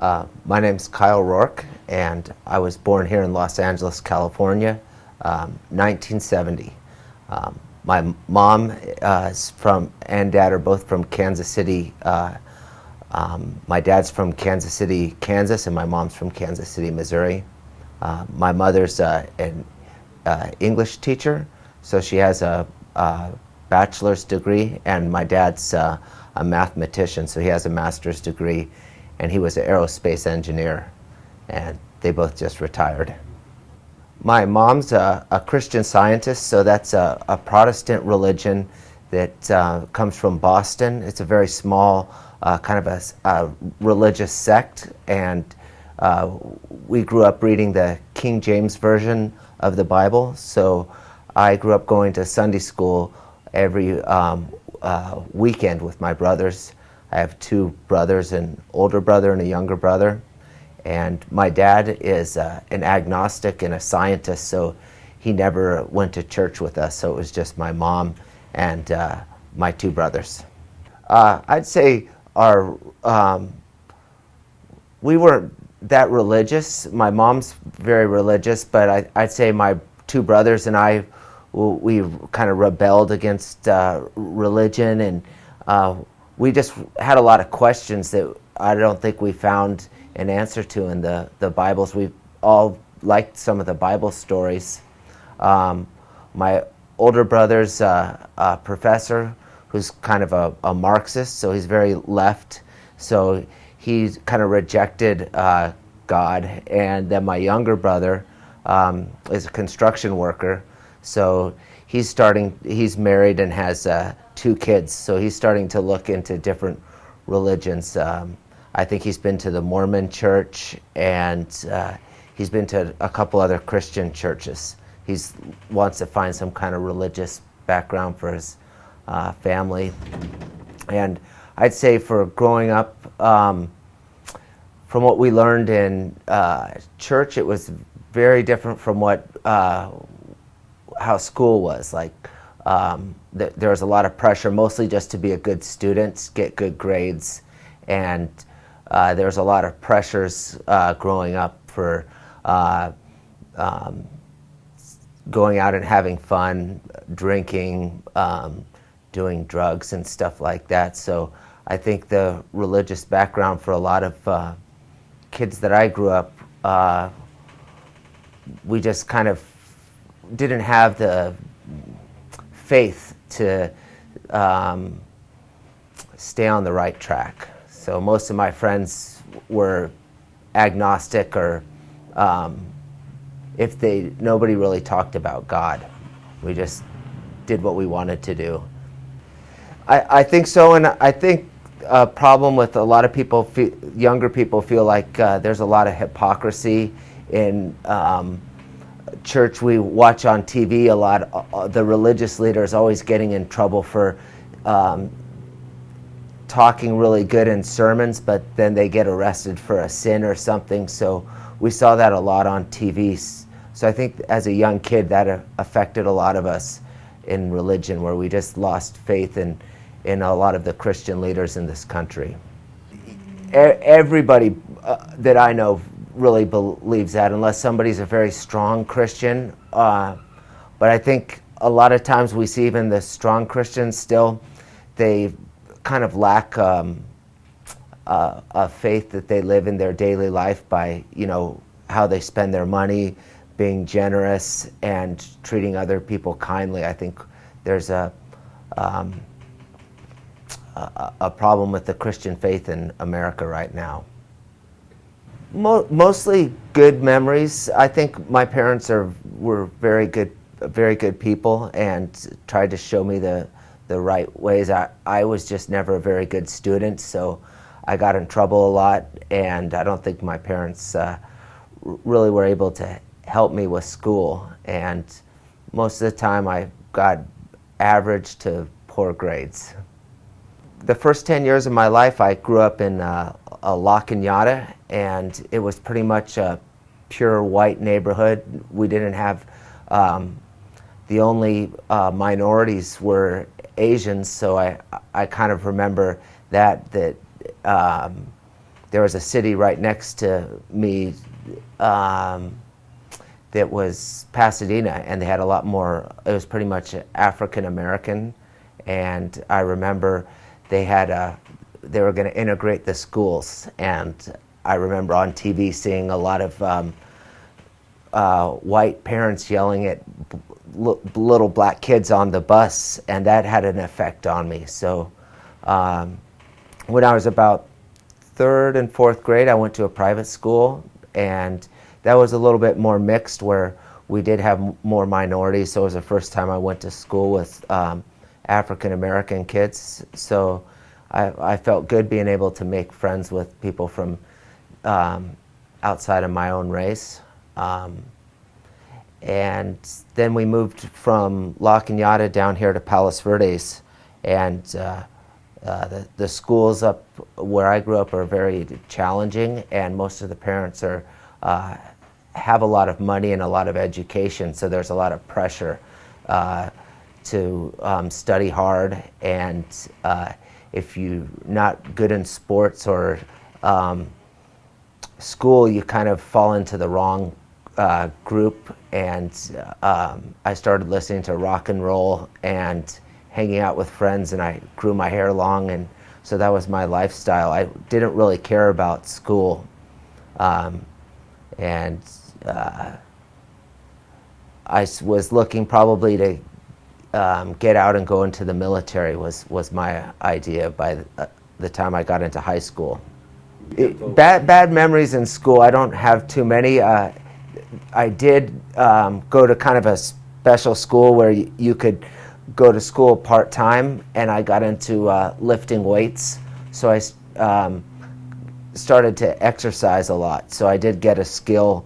My name's Kyle, and I was born here in Los Angeles, California, 1970. My mom is from, and dad are both from Kansas City. My dad's from Kansas City, Kansas, and my mom's from Kansas City, Missouri. My mother's an English teacher, so she has a bachelor's degree, and my dad's a mathematician, so he has a master's degree, and he was an aerospace engineer, and they both just retired. My mom's a Christian Scientist, so that's a Protestant religion that comes from Boston. It's a very small kind of a religious sect, and we grew up reading the King James Version of the Bible, so I grew up going to Sunday school every weekend with my brothers. I have two brothers, an older brother and a younger brother. And my dad is an agnostic and a scientist, so he never went to church with us, so it was just my mom and my two brothers. I'd say we weren't that religious. My mom's very religious, but I'd say my two brothers and I, we kind of rebelled against religion, and we just had a lot of questions that I don't think we found an answer to in the Bibles. We all liked some of the Bible stories. My older brother's a professor who's kind of a Marxist, so he's very left, so he kind of rejected God. And then my younger brother is a construction worker, so he's married and has two kids, so he's starting to look into different religions. I think he's been to the Mormon church, and he's been to a couple other Christian churches. He wants to find some kind of religious background for his family. And I'd say for growing up, from what we learned in church, it was very different from how school was. Like, there was a lot of pressure, mostly just to be a good student, get good grades, and there was a lot of pressures growing up for going out and having fun, drinking, doing drugs and stuff like that. So I think the religious background for a lot of kids that I grew up, we just kind of didn't have the faith to stay on the right track. So most of my friends were agnostic, or nobody really talked about God. We just did what we wanted to do. I think so, and I think a problem with a lot of people, younger people, feel like there's a lot of hypocrisy in church. We watch on TV a lot, the religious leaders always getting in trouble for talking really good in sermons, but then they get arrested for a sin or something. So we saw that a lot on TV. So I think as a young kid that affected a lot of us in religion, where we just lost faith in a lot of the Christian leaders in this country. Everybody that I know really believes that, unless somebody's a very strong Christian. But I think a lot of times we see even the strong Christians still, they kind of lack a faith that they live in their daily life by, how they spend their money, being generous and treating other people kindly. I think there's a problem with the Christian faith in America right now. Mostly good memories. I think my parents were very good people and tried to show me the right ways. I was just never a very good student, so I got in trouble a lot, and I don't think my parents really were able to help me with school, and most of the time I got average to poor grades. The first 10 years of my life, I grew up in a La Cañada, and it was pretty much a pure white neighborhood. We didn't have, the only minorities were Asians, so I kind of remember that there was a city right next to me that was Pasadena, and they had a lot more, it was pretty much African American, and I remember they were going to integrate the schools, and I remember on TV seeing a lot of white parents yelling at little black kids on the bus, and that had an effect on me. So when I was about 3rd and 4th grade, I went to a private school, and that was a little bit more mixed, where we did have more minorities. So it was the first time I went to school with African American kids. So I felt good being able to make friends with people from outside of my own race. And then we moved from La Cañada down here to Palos Verdes, and the schools up where I grew up are very challenging, and most of the parents have a lot of money and a lot of education, so there's a lot of pressure to study hard, and if you're not good in sports or school, you kind of fall into the wrong group. And I started listening to rock and roll and hanging out with friends, and I grew my hair long, and so that was my lifestyle. I didn't really care about school, and I was looking probably to get out and go into the military was my idea by the time I got into high school. Bad memories in school, I don't have too many. I did go to kind of a special school where you could go to school part-time, and I got into lifting weights. So I started to exercise a lot. So I did get a skill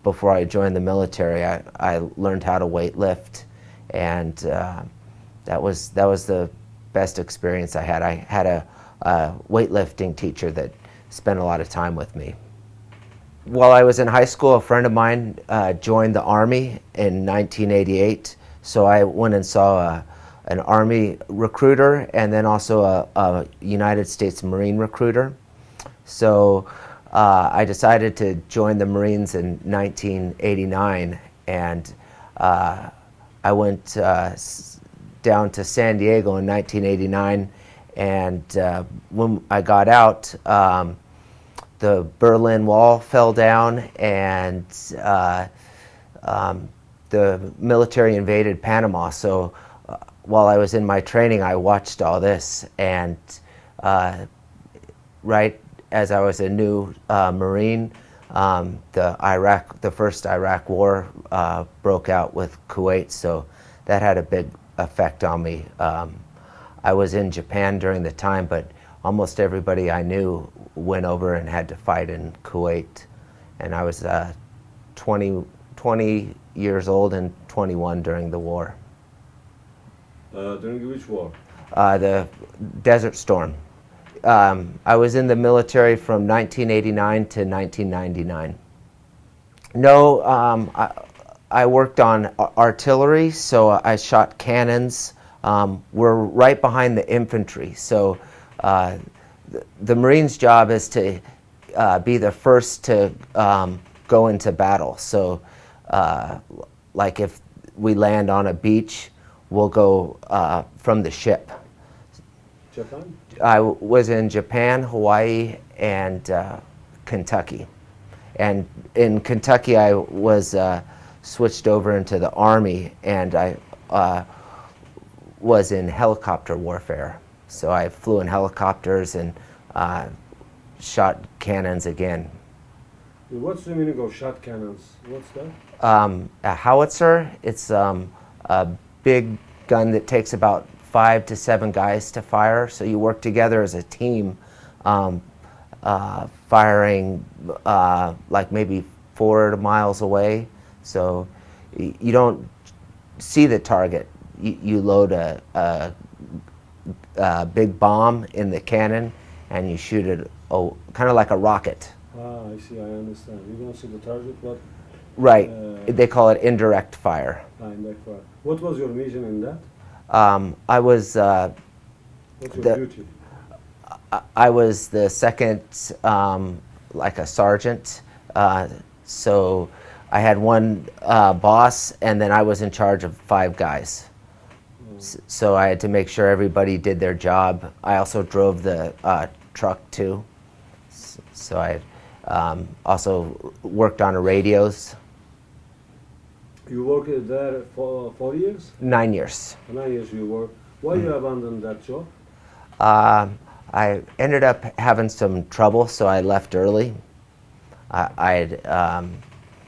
before I joined the military. I learned how to weight lift, and that was the best experience I had. I had a weightlifting teacher that spent a lot of time with me. While I was in high school, a friend of mine joined the Army in 1988, so I went and saw an Army recruiter and then also a United States Marine recruiter. So I decided to join the Marines in 1989, and I went down to San Diego in 1989, and when I got out, the Berlin Wall fell down, and the military invaded Panama. So while I was in my training, I watched all this, and right as I was a new Marine, the first Iraq War broke out with Kuwait, so that had a big effect on me. I was in Japan during the time, but almost everybody I knew went over and had to fight in Kuwait, and I was 20 years old and 21 during the war. During which war? The Desert Storm. I was in the military from 1989 to 1999. No, I worked on artillery, so I shot cannons. We're right behind the infantry, so the Marines' job is to be the first to go into battle. So like if we land on a beach, we'll go from the ship. Japan? I was in Japan, Hawaii, and Kentucky. And in Kentucky, I was switched over into the Army, and I was in helicopter warfare. So I flew in helicopters and shot cannons again. What's the meaning of shot cannons? What's that? A howitzer, it's a big gun that takes about 5 to 7 guys to fire. So you work together as a team, firing like maybe 4 miles away. So you don't see the target. You load a big bomb in the cannon, and you shoot it kind of like a rocket. Ah, I see, I understand. You don't see the target, but... Right. They call it indirect fire. Indirect fire. What was your mission in that? I was... What's your duty? I was the second, like a sergeant. So I had one boss, and then I was in charge of 5 guys. So I had to make sure everybody did their job. I also drove the truck too. So I also worked on the radios. You worked there for 4 years? 9 years. 9 years you worked. Why you abandoned that job? I ended up having some trouble, so I left early. I had